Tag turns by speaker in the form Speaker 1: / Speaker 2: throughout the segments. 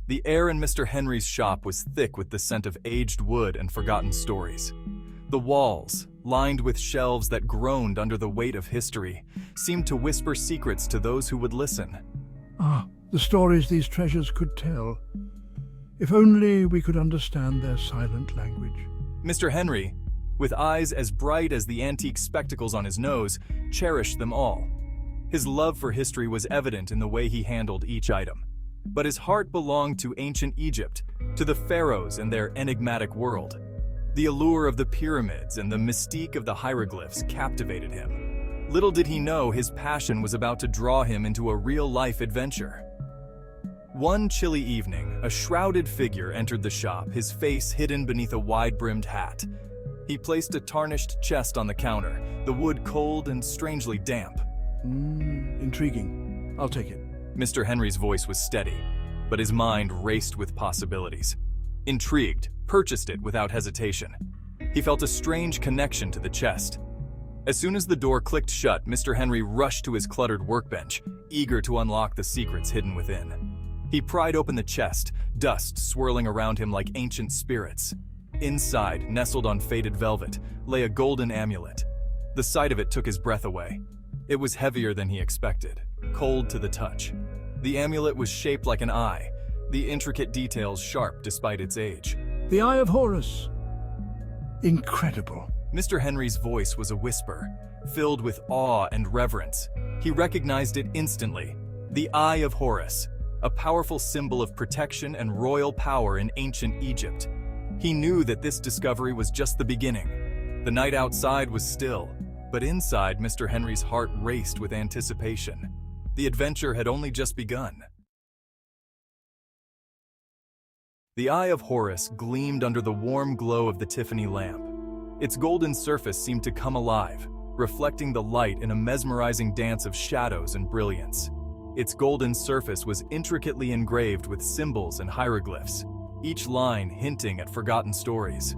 Speaker 1: The air in Mr. Henry's shop was thick with the scent of aged wood and forgotten stories. The walls, lined with shelves that groaned under the weight of history, seemed to whisper secrets to those who would listen.
Speaker 2: Ah, the stories these treasures could tell. If only we could understand their silent language.
Speaker 1: Mr. Henry, with eyes as bright as the antique spectacles on his nose, cherished them all. His love for history was evident in the way he handled each item. But his heart belonged to ancient Egypt, to the pharaohs and their enigmatic world. The allure of the pyramids and the mystique of the hieroglyphs captivated him. Little did he know his passion was about to draw him into a real-life adventure. One chilly evening, a shrouded figure entered the shop, his face hidden beneath a wide-brimmed hat. He placed a tarnished chest on the counter, the wood cold and strangely damp.
Speaker 2: Intriguing. I'll take it.
Speaker 1: Mr. Henry's voice was steady, but his mind raced with possibilities. Intrigued, purchased it without hesitation. He felt a strange connection to the chest. As soon as the door clicked shut, Mr. Henry rushed to his cluttered workbench, eager to unlock the secrets hidden within. He pried open the chest, dust swirling around him like ancient spirits. Inside, nestled on faded velvet, lay a golden amulet. The sight of it took his breath away. It was heavier than he expected, cold to the touch. The amulet was shaped like an eye, the intricate details sharp despite its age.
Speaker 2: The Eye of Horus. Incredible.
Speaker 1: Mr. Henry's voice was a whisper, filled with awe and reverence. He recognized it instantly. The Eye of Horus, a powerful symbol of protection and royal power in ancient Egypt. He knew that this discovery was just the beginning. The night outside was still, but inside Mr. Henry's heart raced with anticipation. The adventure had only just begun. The Eye of Horus gleamed under the warm glow of the Tiffany lamp. Its golden surface seemed to come alive, reflecting the light in a mesmerizing dance of shadows and brilliance. Its golden surface was intricately engraved with symbols and hieroglyphs, each line hinting at forgotten stories.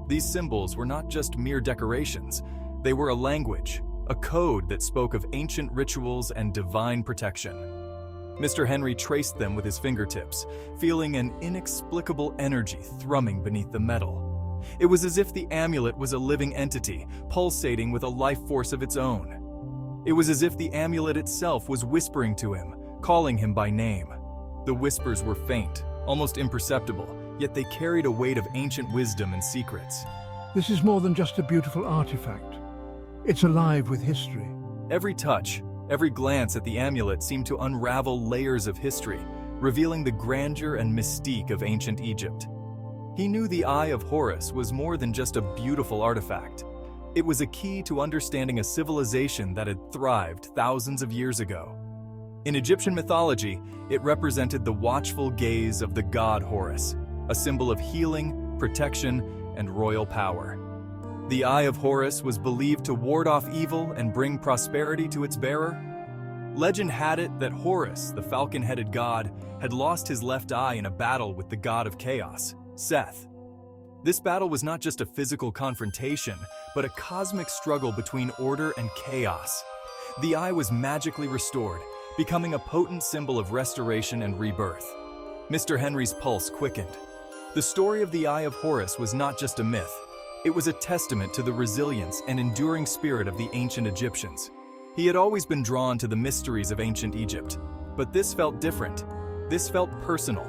Speaker 1: These symbols were not just mere decorations, they were a language, a code that spoke of ancient rituals and divine protection. Mr. Henry traced them with his fingertips, feeling an inexplicable energy thrumming beneath the metal. It was as if the amulet was a living entity, pulsating with a life force of its own. It was as if the amulet itself was whispering to him, calling him by name. The whispers were faint, almost imperceptible, yet they carried a weight of ancient wisdom and secrets.
Speaker 2: This is more than just a beautiful artifact. It's alive with history.
Speaker 1: Every touch, every glance at the amulet seemed to unravel layers of history, revealing the grandeur and mystique of ancient Egypt. He knew the Eye of Horus was more than just a beautiful artifact. It was a key to understanding a civilization that had thrived thousands of years ago. In Egyptian mythology, it represented the watchful gaze of the god Horus, a symbol of healing, protection, and royal power. The Eye of Horus was believed to ward off evil and bring prosperity to its bearer. Legend had it that Horus, the falcon-headed god, had lost his left eye in a battle with the god of chaos, Seth. This battle was not just a physical confrontation, but a cosmic struggle between order and chaos. The eye was magically restored, becoming a potent symbol of restoration and rebirth. Mr. Henry's pulse quickened. The story of the Eye of Horus was not just a myth. It was a testament to the resilience and enduring spirit of the ancient Egyptians. He had always been drawn to the mysteries of ancient Egypt, but this felt different. This felt personal.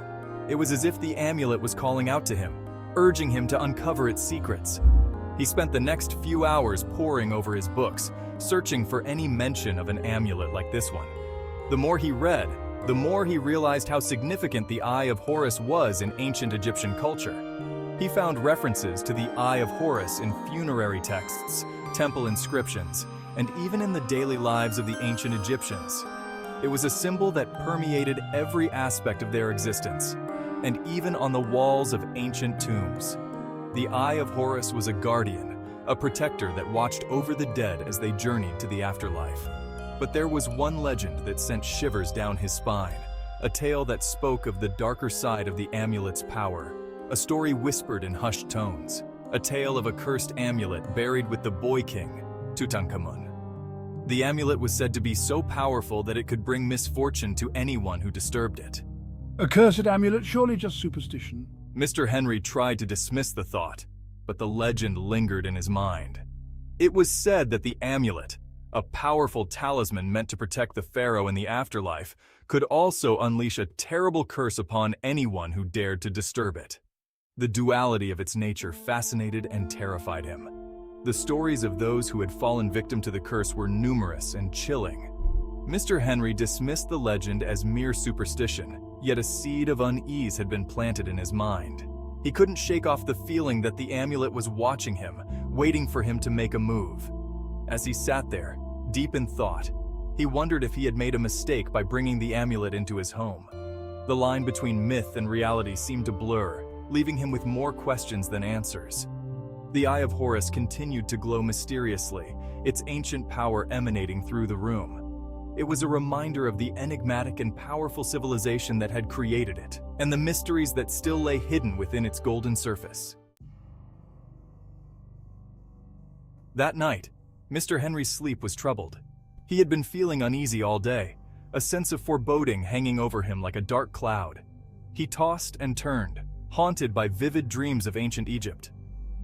Speaker 1: It was as if the amulet was calling out to him, urging him to uncover its secrets. He spent the next few hours poring over his books, searching for any mention of an amulet like this one. The more he read, the more he realized how significant the Eye of Horus was in ancient Egyptian culture. He found references to the Eye of Horus in funerary texts, temple inscriptions, and even in the daily lives of the ancient Egyptians. It was a symbol that permeated every aspect of their existence, and even on the walls of ancient tombs. The Eye of Horus was a guardian, a protector that watched over the dead as they journeyed to the afterlife. But there was one legend that sent shivers down his spine, a tale that spoke of the darker side of the amulet's power, a story whispered in hushed tones, a tale of a cursed amulet buried with the boy king, Tutankhamun. The amulet was said to be so powerful that it could bring misfortune to anyone who disturbed it.
Speaker 2: A cursed amulet, surely just superstition.
Speaker 1: Mr. Henry tried to dismiss the thought, but the legend lingered in his mind. It was said that the amulet, a powerful talisman meant to protect the pharaoh in the afterlife, could also unleash a terrible curse upon anyone who dared to disturb it. The duality of its nature fascinated and terrified him. The stories of those who had fallen victim to the curse were numerous and chilling. Mr. Henry dismissed the legend as mere superstition, yet a seed of unease had been planted in his mind. He couldn't shake off the feeling that the amulet was watching him, waiting for him to make a move. As he sat there, deep in thought, he wondered if he had made a mistake by bringing the amulet into his home. The line between myth and reality seemed to blur, leaving him with more questions than answers. The Eye of Horus continued to glow mysteriously, its ancient power emanating through the room. It was a reminder of the enigmatic and powerful civilization that had created it, and the mysteries that still lay hidden within its golden surface. That night, Mr. Henry's sleep was troubled. He had been feeling uneasy all day, a sense of foreboding hanging over him like a dark cloud. He tossed and turned, haunted by vivid dreams of ancient Egypt.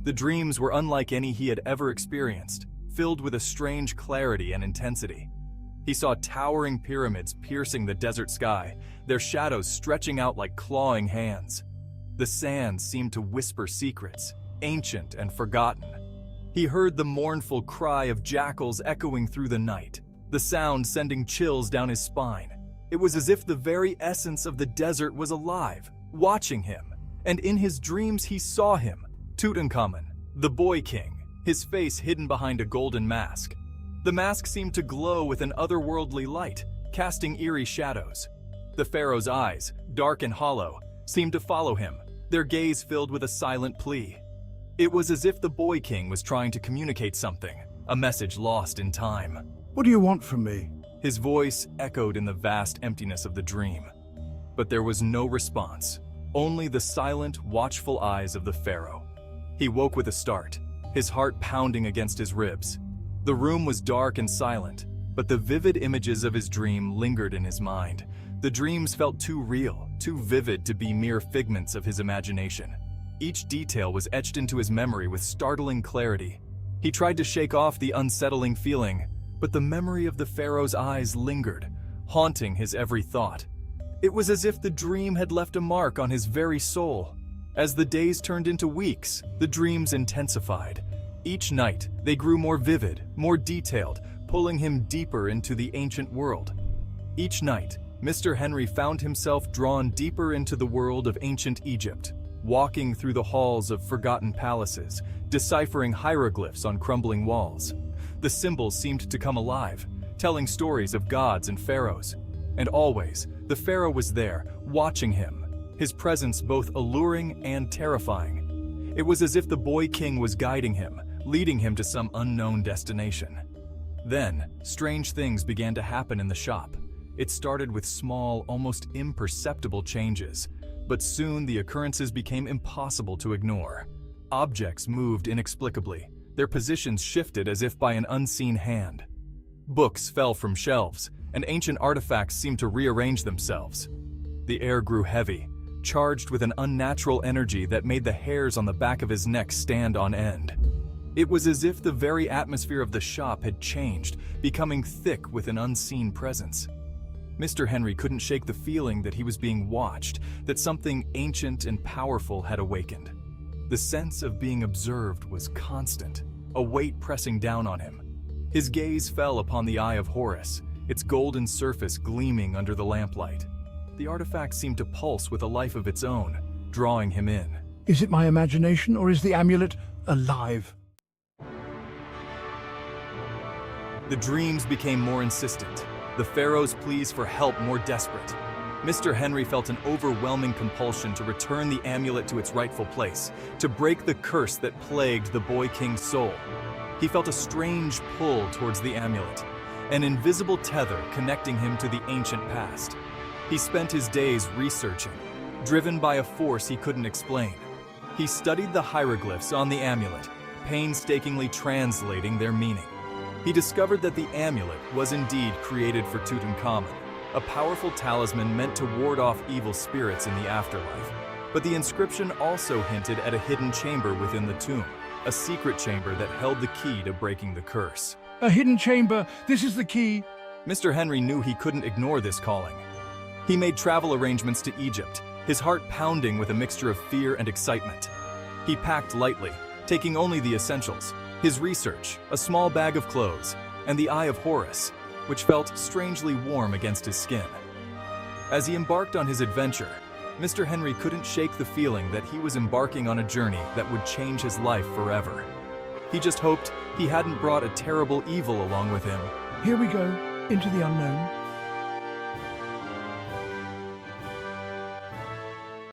Speaker 1: The dreams were unlike any he had ever experienced, filled with a strange clarity and intensity. He saw towering pyramids piercing the desert sky, their shadows stretching out like clawing hands. The sand seemed to whisper secrets, ancient and forgotten. He heard the mournful cry of jackals echoing through the night, the sound sending chills down his spine. It was as if the very essence of the desert was alive, watching him, and in his dreams he saw him, Tutankhamun, the Boy King, his face hidden behind a golden mask. The mask seemed to glow with an otherworldly light, casting eerie shadows. The pharaoh's eyes, dark and hollow, seemed to follow him, their gaze filled with a silent plea. It was as if the Boy King was trying to communicate something, a message lost in time.
Speaker 2: What do you want from me?
Speaker 1: His voice echoed in the vast emptiness of the dream. But there was no response, only the silent, watchful eyes of the pharaoh. He woke with a start, his heart pounding against his ribs. The room was dark and silent, but the vivid images of his dream lingered in his mind. The dreams felt too real, too vivid to be mere figments of his imagination. Each detail was etched into his memory with startling clarity. He tried to shake off the unsettling feeling, but the memory of the pharaoh's eyes lingered, haunting his every thought. It was as if the dream had left a mark on his very soul. As the days turned into weeks, the dreams intensified. Each night, they grew more vivid, more detailed, pulling him deeper into the ancient world. Each night, Mr. Henry found himself drawn deeper into the world of ancient Egypt, walking through the halls of forgotten palaces, deciphering hieroglyphs on crumbling walls. The symbols seemed to come alive, telling stories of gods and pharaohs. And always, the pharaoh was there, watching him, his presence both alluring and terrifying. It was as if the Boy King was guiding him, leading him to some unknown destination. Then, strange things began to happen in the shop. It started with small, almost imperceptible changes, but soon the occurrences became impossible to ignore. Objects moved inexplicably, their positions shifted as if by an unseen hand. Books fell from shelves, and ancient artifacts seemed to rearrange themselves. The air grew heavy, charged with an unnatural energy that made the hairs on the back of his neck stand on end. It was as if the very atmosphere of the shop had changed, becoming thick with an unseen presence. Mr. Henry couldn't shake the feeling that he was being watched, that something ancient and powerful had awakened. The sense of being observed was constant, a weight pressing down on him. His gaze fell upon the Eye of Horus, its golden surface gleaming under the lamplight. The artifact seemed to pulse with a life of its own, drawing him in.
Speaker 2: Is it my imagination, or is the amulet alive?
Speaker 1: The dreams became more insistent, the pharaoh's pleas for help more desperate. Mr. Henry felt an overwhelming compulsion to return the amulet to its rightful place, to break the curse that plagued the Boy King's soul. He felt a strange pull towards the amulet, an invisible tether connecting him to the ancient past. He spent his days researching, driven by a force he couldn't explain. He studied the hieroglyphs on the amulet, painstakingly translating their meaning. He discovered that the amulet was indeed created for Tutankhamun, a powerful talisman meant to ward off evil spirits in the afterlife. But the inscription also hinted at a hidden chamber within the tomb, a secret chamber that held the key to breaking the curse.
Speaker 2: A hidden chamber. This is the key.
Speaker 1: Mr. Henry knew he couldn't ignore this calling. He made travel arrangements to Egypt, his heart pounding with a mixture of fear and excitement. He packed lightly, taking only the essentials: his research, a small bag of clothes, and the Eye of Horus, which felt strangely warm against his skin. As he embarked on his adventure, Mr. Henry couldn't shake the feeling that he was embarking on a journey that would change his life forever. He just hoped he hadn't brought a terrible evil along with him.
Speaker 2: Here we go, into the unknown.